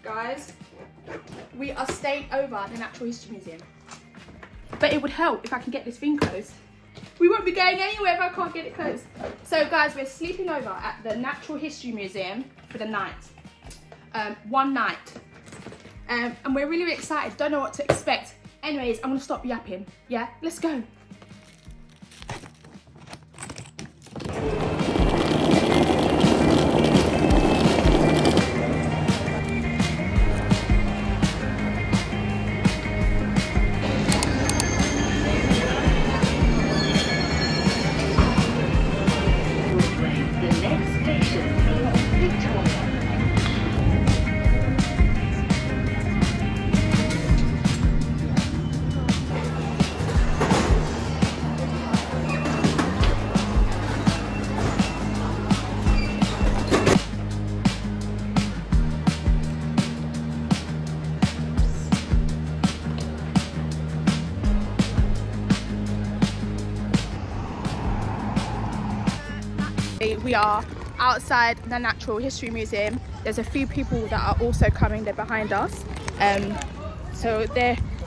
Guys, we are staying over at the Natural History Museum. But it would help if I can get this thing closed. We won't be going anywhere if I can't get it closed. So guys, we're sleeping over at the Natural History Museum for the night. One night. And we're really, really excited. Don't know what to expect. Anyways, I'm gonna stop yapping. Yeah, let's go. We are outside the Natural History Museum. There's a few people that are also coming, they're behind us. So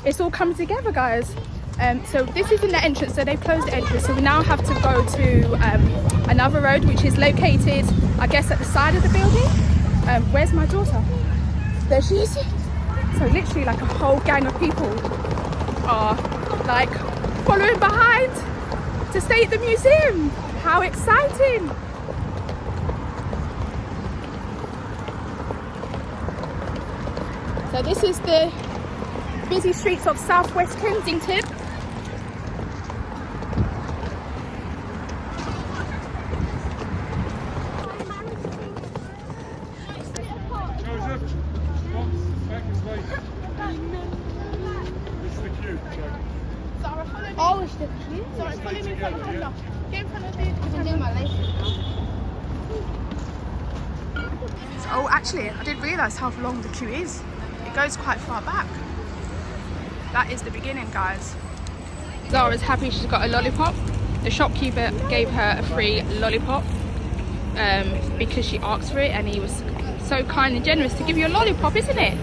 it's all coming together, guys. So this isn't the entrance, so they've closed the entrance. So we now have to go to another road, which is located, I guess, at the side of the building. Where's my daughter? There she is. So literally like a whole gang of people are like following behind to stay at the museum. How exciting! So this is the busy streets of southwest Kensington. Oh, it's the queue? Sorry, follow me, follow. Get in front of the... Oh, actually, I didn't realise how long the queue is. It goes quite far back. That is the beginning, guys. Zara's happy she's got a lollipop. The shopkeeper gave her a free lollipop because she asked for it, and he was so kind and generous to give you a lollipop, isn't it?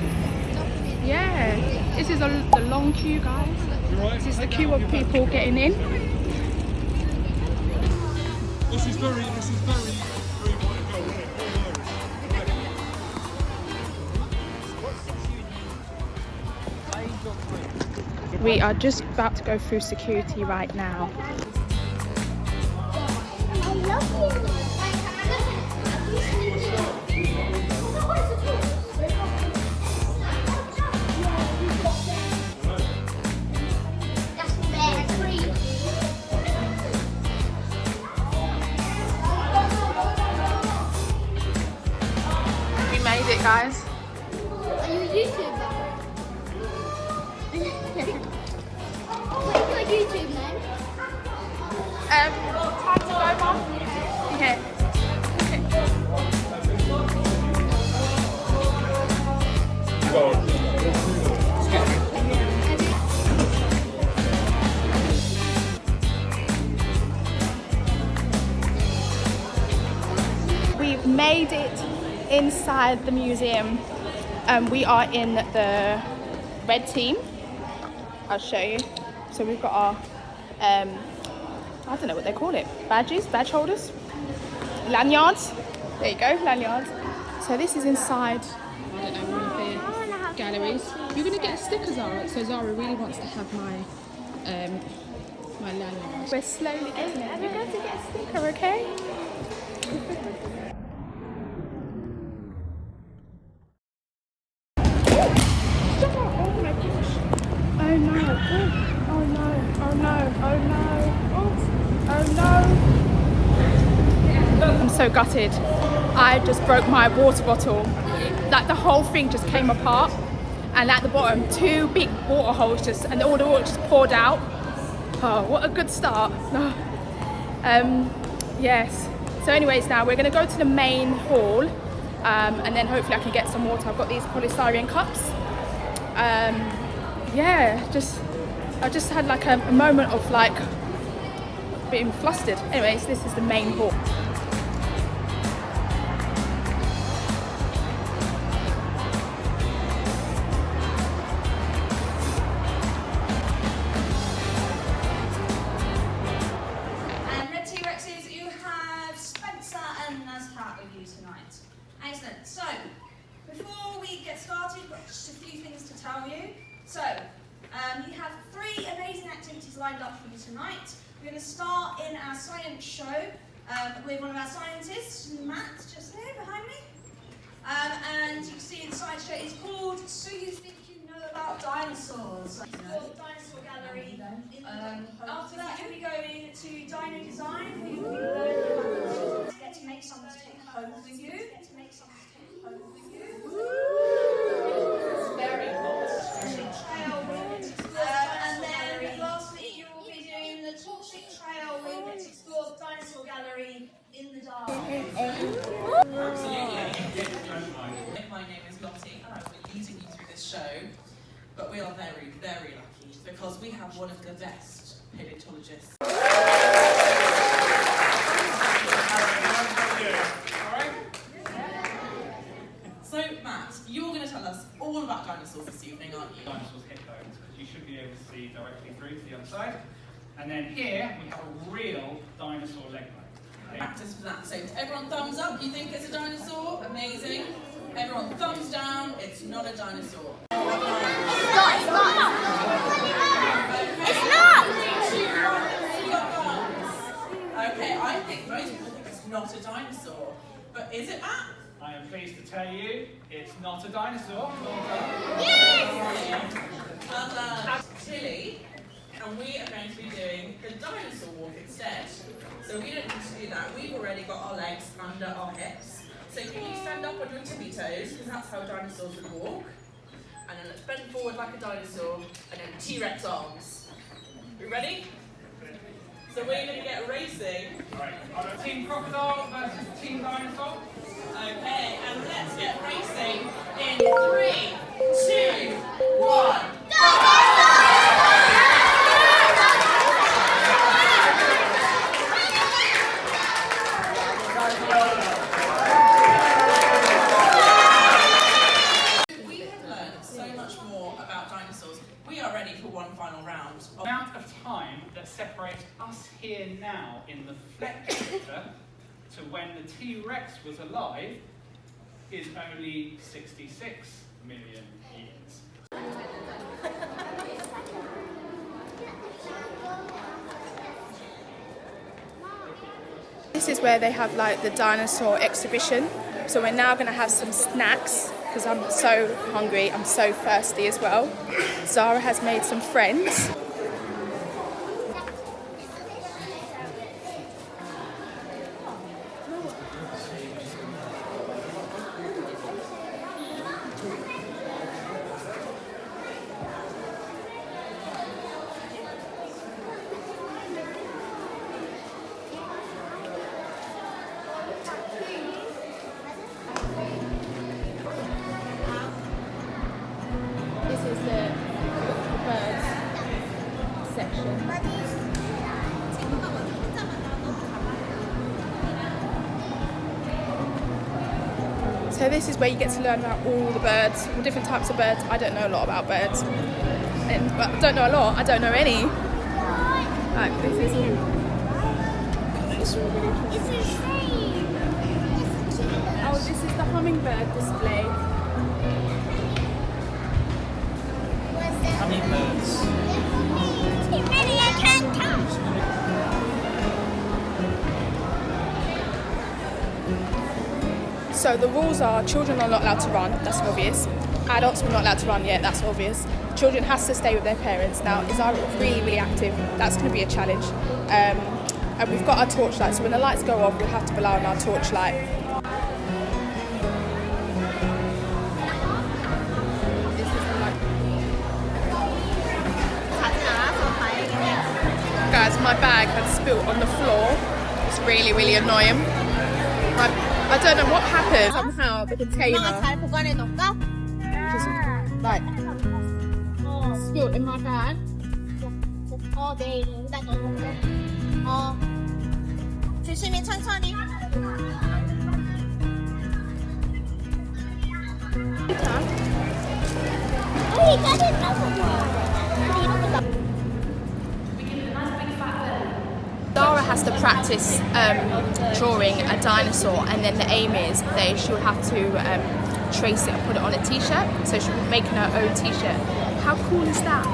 Yeah. This is the long queue, guys. This is the queue of people getting in. This is very We are just about to go through security right now. I love you. We made it, guys. Are you a YouTuber? What is your YouTube name? Time to go, Mum. Okay. We've made it inside the museum. We are in the red team. I'll show you. So we've got our, I don't know what they call it, badges, badge holders, lanyards. There you go, lanyards. So this is inside, I don't know, one of the galleries. You're going to get a sticker, Zara. So Zara really wants to have my lanyard. We're slowly getting it. You're going to get a sticker, okay? Oh no, oh no, oh no, oh no, oh no. I'm so gutted. I just broke my water bottle. Like the whole thing just came apart. And at the bottom, 2 big water holes and all the water just poured out. Oh, what a good start. Yes. So anyways, now we're gonna go to the main hall and then hopefully I can get some water. I've got these polystyrene cups. Yeah, I just had like a moment of like being flustered. Anyways, this is the main hall. So, before we get started, got just a few things to tell you. So, we have 3 amazing activities lined up for you tonight. We're going to start in our science show with one of our scientists, Matt, just there behind me. And you can see in the science show, it's called So You Think You Know About Dinosaurs. It's called the Dinosaur Gallery. After that, we'll be going to Dino Design. We will be learning about dinosaurs. Get to make some to take home with you. Very hot. And then lastly, you will be doing the Torching Trail. We will get to explore the Dinosaur Gallery in the dark. My name is Lottie and I'll be leading you through this show, but we are very, very lucky because we have one of the best paleontologists. So Matt, you're going to tell us all about dinosaurs this evening, aren't you? Dinosaurs' hip bones, because you should be able to see directly through to the other side. And then here we have a real dinosaur leg bone. Practice for that. So everyone thumbs up, you think it's a dinosaur? Amazing. Everyone thumbs down, it's not a dinosaur. It's not! Okay, I think most people think it's not a dinosaur. But is it, Matt? I am pleased to tell you it's not a dinosaur. Yes! Well done. Tilly, and we are going to be doing the dinosaur walk instead. So we don't need to do that. We've already got our legs under our hips. So can you stand up on your tippy toes, because that's how dinosaurs would walk. And then let's bend forward like a dinosaur, and then T-Rex arms. We ready? So we're going to get racing. Right, Team Crocodile versus Team Dinosaur. Okay, and let's get racing in 3, 2, 1. We have learned so much more about dinosaurs. We are ready for one final round. The amount of time that separates us here now in the Fleck sector to when the T-Rex was alive is only 66 million years. This is where they have like the dinosaur exhibition. So we're now going to have some snacks because I'm so hungry, I'm so thirsty as well. Zara has made some friends. This is the birds section. So this is where you get to learn about all the birds, all different types of birds. I don't know a lot about birds. Well, I don't know a lot, I don't know any. Like, this is all. Oh, this is the hummingbird display. Hummingbirds. Maybe I can't touch. So the rules are children are not allowed to run, that's obvious. Adults were not allowed to run yet, that's obvious. Children has to stay with their parents. Now, is Zara really, really active? That's going to be a challenge. And we've got our torchlight, so when the lights go off, we'll have to rely on our torchlight. This is the light. Guys, my bag had spilt on the floor. It's really, really annoying. I don't know what happened. Somehow the container 잘 보관해 놓을까? just like spilled in my bag. 네, 여기다 넣어놓을게. 조심히 천천히. 이거 됐다고. Zara has to practice drawing a dinosaur, and then the aim is that she'll have to trace it and put it on a t-shirt. So she'll be making her own t-shirt. How cool is that?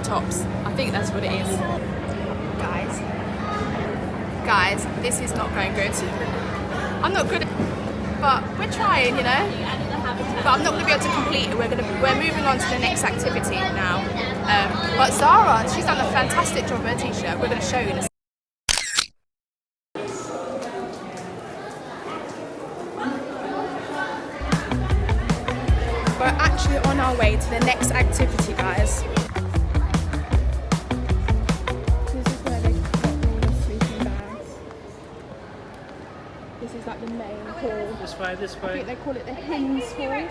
Tops. I think that's what it is. Guys, this is not going good. I'm not good, but we're trying, you know. But I'm not going to be able to complete it. We're moving on to the next activity now. But Zara, she's done a fantastic job with her t-shirt. We're going to show you this. We're actually on our way to the next activity, guys. This is like the main hall. This way, this way. I think they call it the hens hall.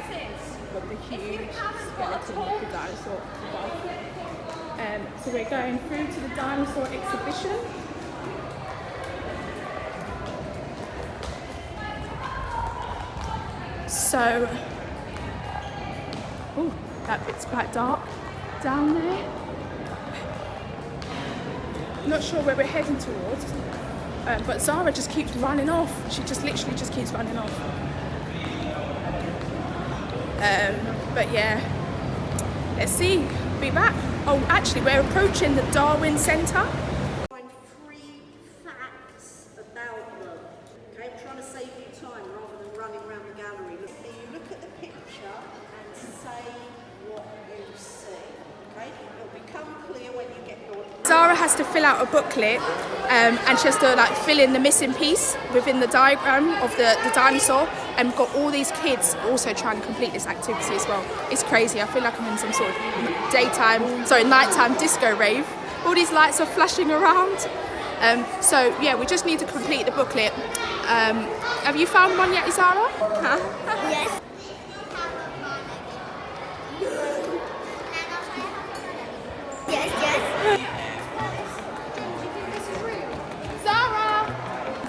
Got the huge skeleton of the dinosaur above. So we're going through to the dinosaur exhibition. So, oh, that bit's quite dark down there. Not sure where we're heading towards. But Zara just keeps running off. She just literally just keeps running off. But yeah, let's see. Be back. Oh, actually, we're approaching the Darwin Centre. Find 3 facts about them. Okay, I'm trying to save you time rather than running around the gallery. You look at the picture and say what you see. Okay, it'll become clear when you get your. Zara has to fill out a booklet and she has to like fill in the missing piece within the diagram of the dinosaur, and we've got all these kids also trying to complete this activity as well. It's crazy. I feel like I'm in some sort of nighttime disco rave. All these lights are flashing around. So yeah, we just need to complete the booklet. Have you found one yet, Zara? Huh? Yes. Yes. Zara!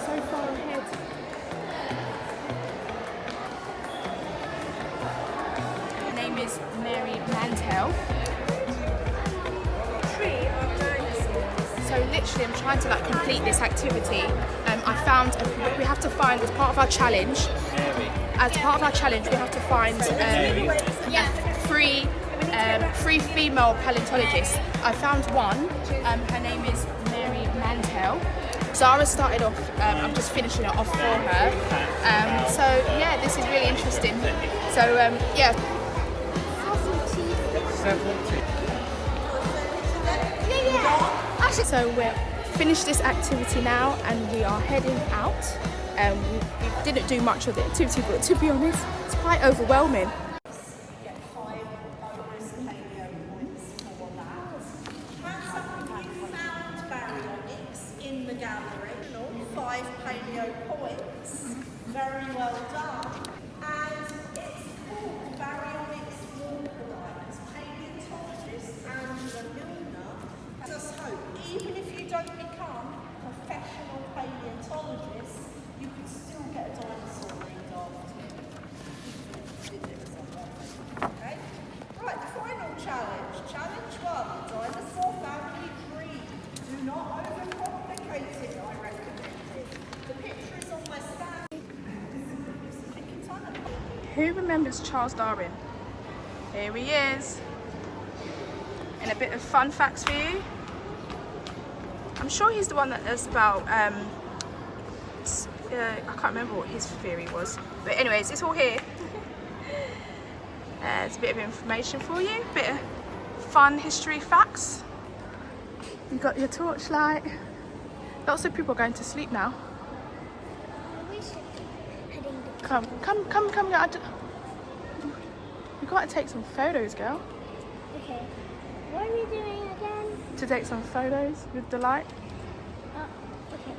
So far ahead. Her name is Mary Mantel. Tree of dinosaurs. So literally I'm trying to like complete this activity. I found, we have to find as part of our challenge, we have to find three female paleontologists. I found one, her name is Mary Mantel. Zara started off, I'm just finishing it off for her. So yeah, this is really interesting. So yeah. So we're finished this activity now and we are heading out. We didn't do much of the activity, but to be honest, it's quite overwhelming. In the gallery, 5 paleo points. Very well done. And it's called Baryonyx Walker-like. Paleontologist Angela Milner. Let us hope, even if you don't become professional paleontologists, you could still get a dinosaur named after you. Okay? Right, final challenge. Challenge 1, dinosaur family tree. Do not overcomplicate it, I recommend it. The picture is on my stand. Who remembers Charles Darwin? Here he is. And a bit of fun facts for you. I'm sure he's the one that is about, I can't remember what his theory was. But anyways, it's all here. There's a bit of information for you, a bit of fun history facts. You got your torchlight. Lots of people are going to sleep now. Come. We've got to take some photos, girl. Okay. What are we doing again? To take some photos with Delight. Okay.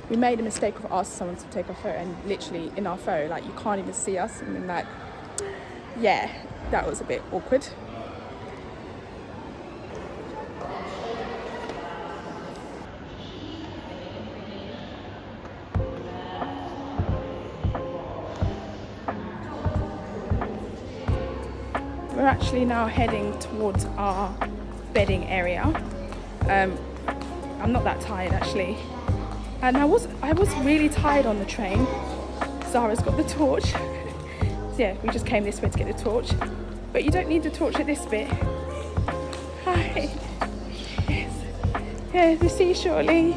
We made a mistake of asking someone to take a photo, and literally in our photo, like, you can't even see us, and then, like, yeah, that was a bit awkward. We're actually now heading towards our bedding area. I'm not that tired actually, and I was really tired on the train. Zara's got the torch. So yeah, we just came this way to get the torch, but you don't need the torch at this bit. Hi. Yes. Yeah, we'll see you shortly.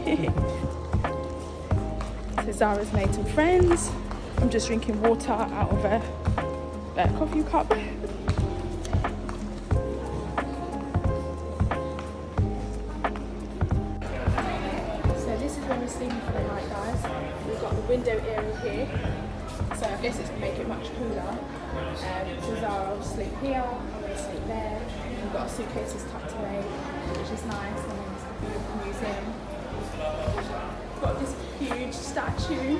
So Zara's made some friends. I'm just drinking water out of a coffee cup. Sleeping for the night, guys. We've got the window area here, so I guess it's going to make it much cooler. So Zara will sleep here, I'm going to sleep there. We've got our suitcases tucked away, which is nice, and then it's a beautiful museum. We've got this huge statue.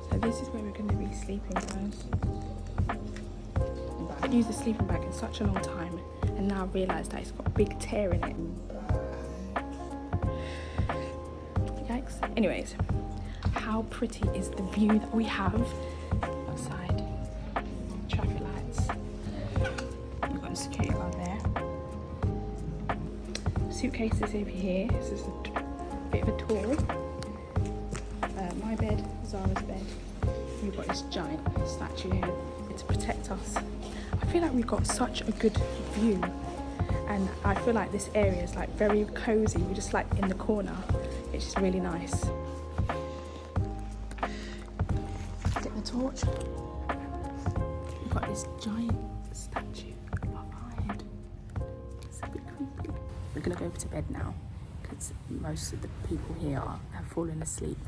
So this is where we're going to be sleeping, guys. I haven't used the sleeping bag in such a long time, and now I realise that it's got a big tear in it. Yikes. Anyways, how pretty is the view that we have outside? Traffic lights. We've got a security guard there. Suitcases over here. This is a bit of a tour. My bed, Zara's bed. We've got this giant statue here to protect us. I feel like we've got such a good view, and I feel like this area is like very cozy. We're just like in the corner. It's just really nice. Get the torch. We've got this giant statue above our head. It's a bit creepy. We're gonna go over to bed now because most of the people here have fallen asleep.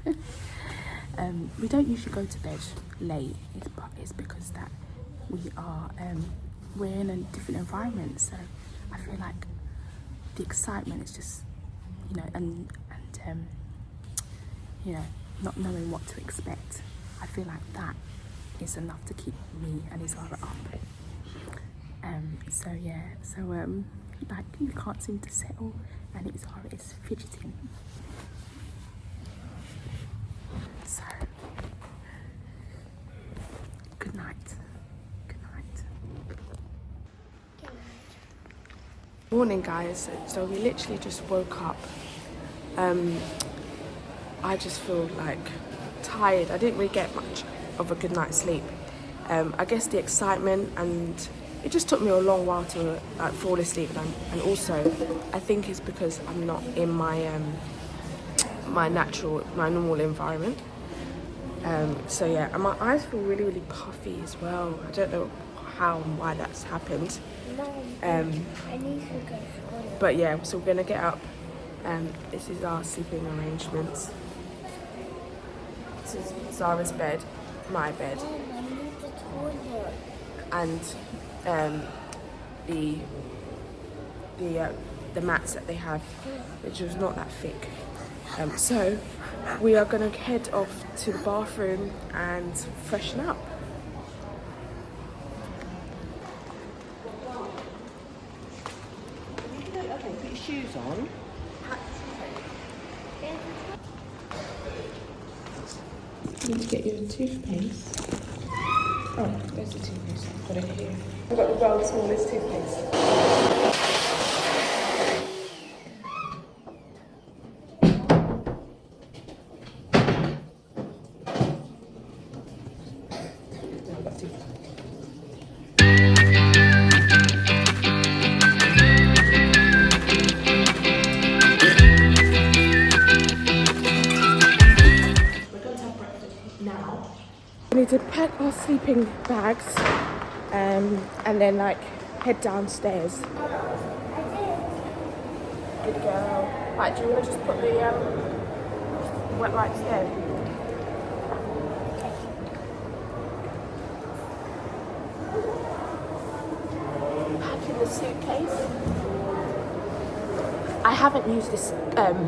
We don't usually go to bed late. It's because that we're in a different environment, so I feel like the excitement is just, you know, and you know, not knowing what to expect. I feel like that is enough to keep me and Zara up. So yeah, like we can't seem to settle, and Zara is fidgeting. So good night. Morning, guys. So we literally just woke up. I just feel like tired. I didn't really get much of a good night's sleep. I guess the excitement, and it just took me a long while to like fall asleep, and also I think it's because I'm not in my my normal environment. So yeah, and my eyes feel really, really puffy as well. I don't know how and why that's happened. I need to go. But yeah, so we're gonna get up. This is our sleeping arrangements. This is Zara's bed, my bed, I need the toilet. and the mats that they have, which was not that thick. So we are gonna head off to the bathroom and freshen up. Okay, put your shoes on. You need to get your toothpaste. Oh, there's the toothpaste. I've got it here. I've got the world's smallest toothpaste. We need to pack our sleeping bags and then like head downstairs. Good girl. Right, do you want to just put the wet wipes there? suitcase. I haven't used this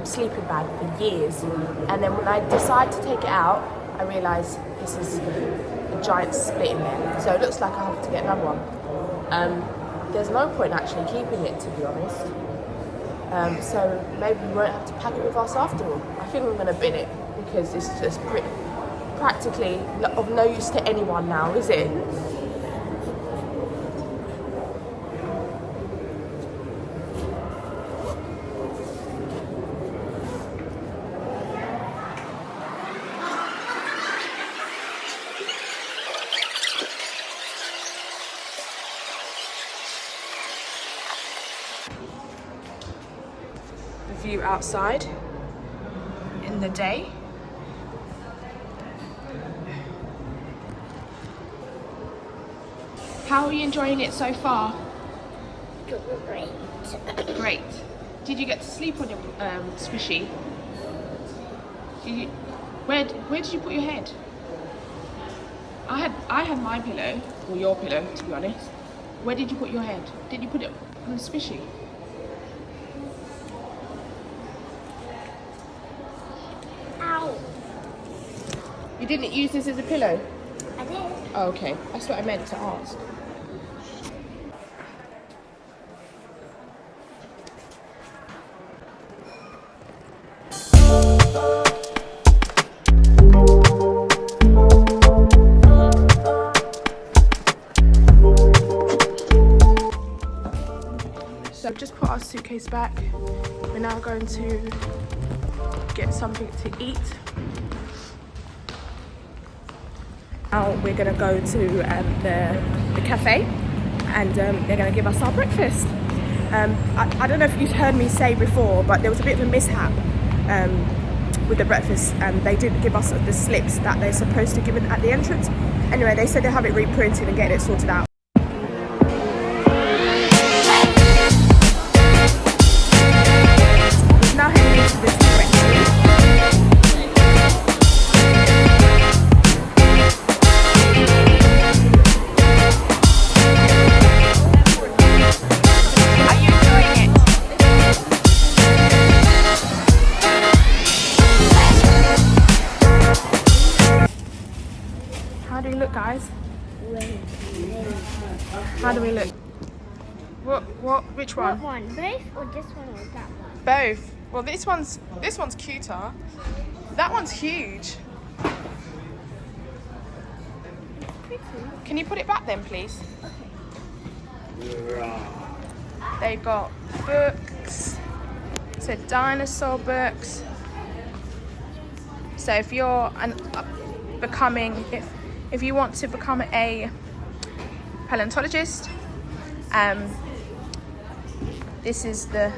sleeping bag for years, and then when I decide to take it out, I realise this is a giant split in there, so it looks like I have to get another one. There's no point actually keeping it, to be honest, so maybe we won't have to pack it with us after all. I think I'm going to bin it because it's just practically of no use to anyone now, is it? View outside in the day. How are you enjoying it so far? Great. Great. Did you get to sleep on your squishy? Where did you put your head? I had my pillow, or your pillow, to be honest. Where did you put your head? Did you put it on the squishy? Ow. You didn't use this as a pillow? I did. Oh, okay. That's what I meant to ask. So I've just put our suitcase back. We're now going to get something to eat. Now we're going to go to the cafe, and they're going to give us our breakfast. I don't know if you've heard me say before, but there was a bit of a mishap with the breakfast, and they didn't give us the slips that they're supposed to give at the entrance. Anyway, they said they'll have it reprinted and get it sorted out. Now heading into the T-Rex. How do we look, guys? How do we look? Which one? What one? Both or this one or that one? Both. Well, this one's cuter. That one's huge. Pretty. Can you put it back then, please? They've got books. So dinosaur books. So if you're if you want to become a paleontologist, this is the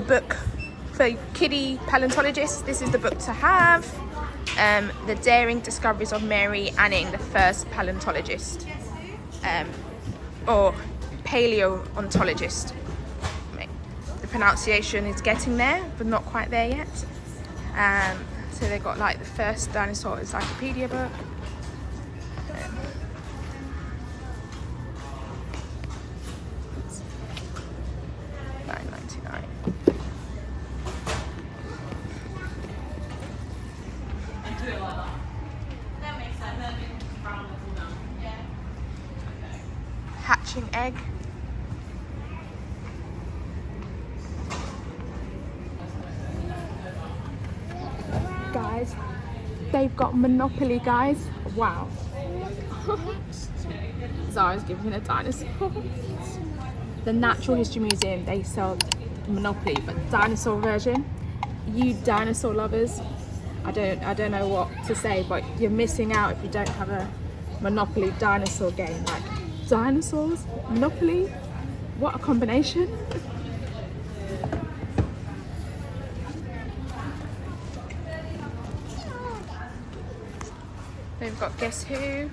book for kiddie paleontologists. This is the book to have. The Daring Discoveries of Mary Anning, the first paleontologist, or paleontologist. The pronunciation is getting there, but not quite there yet. So they got like the first dinosaur encyclopedia book. $9.99. Hatching egg. Guys, they've got Monopoly, guys. Wow. Zara's giving a dinosaur. The Natural History Museum, they sell Monopoly, but dinosaur version. You dinosaur lovers, I don't know what to say, but you're missing out if you don't have a Monopoly dinosaur game. Like dinosaurs, Monopoly, what a combination. They've got Guess Who.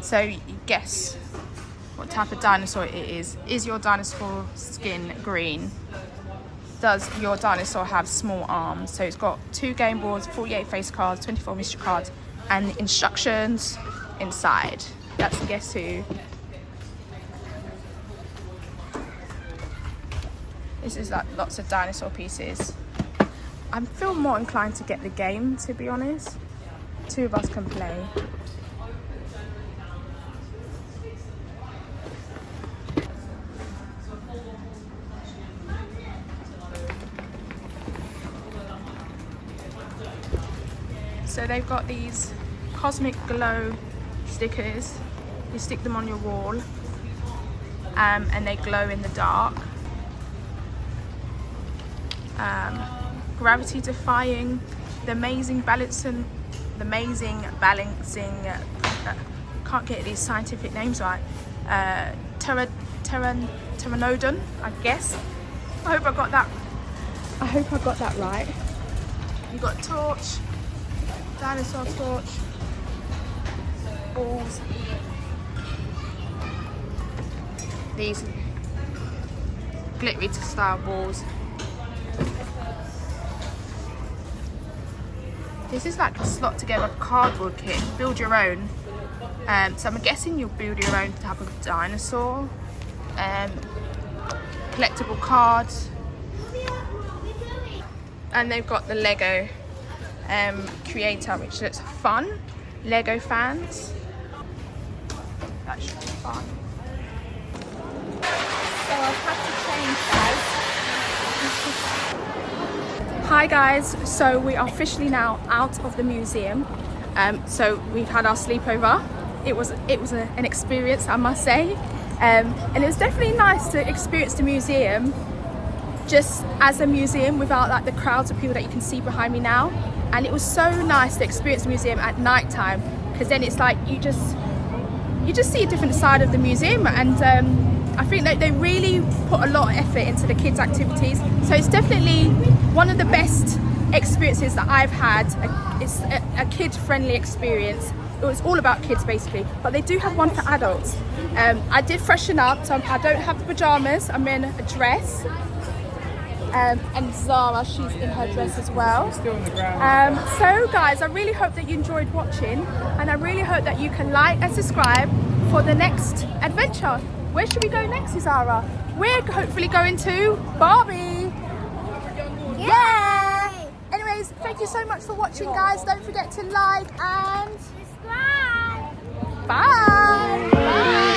So you guess what type of dinosaur it is. Is your dinosaur skin green? Does your dinosaur have small arms? So it's got 2 game boards, 48 face cards, 24 mystery cards, and instructions inside. That's Guess Who. This is like lots of dinosaur pieces. I feel more inclined to get the game, to be honest. 2 of us can play. So they've got these cosmic glow stickers. You stick them on your wall, and they glow in the dark. Gravity defying, the amazing balancing, can't get these scientific names right. Pteranodon, I guess. I hope I got that right. You got a torch, dinosaur torch, balls. These glittery style balls. This is like a slot together cardboard kit. Build your own. So I'm guessing you'll build your own type of dinosaur. Collectible cards. And they've got the Lego creator, which looks fun. Lego fans. That should be fun. So I've had to change, guys. Hi guys, so we are officially now out of the museum. So we've had our sleepover. It was an experience, I must say, and it was definitely nice to experience the museum just as a museum without like the crowds of people that you can see behind me now. And it was so nice to experience the museum at night time, because then it's like you just see a different side of the museum. And I think that they really put a lot of effort into the kids' activities. So it's definitely one of the best experiences that I've had. It's a kid-friendly experience. It was all about kids basically, but they do have one for adults. I did freshen up, so I don't have the pajamas. I'm in a dress. And Zara, she's in her dress as well. So guys, I really hope that you enjoyed watching, and I really hope that you can like and subscribe for the next adventure. Where should we go next, Zara? We're hopefully going to Barbie. Yay! Anyways, thank you so much for watching, guys. Don't forget to like and subscribe. Bye. Bye.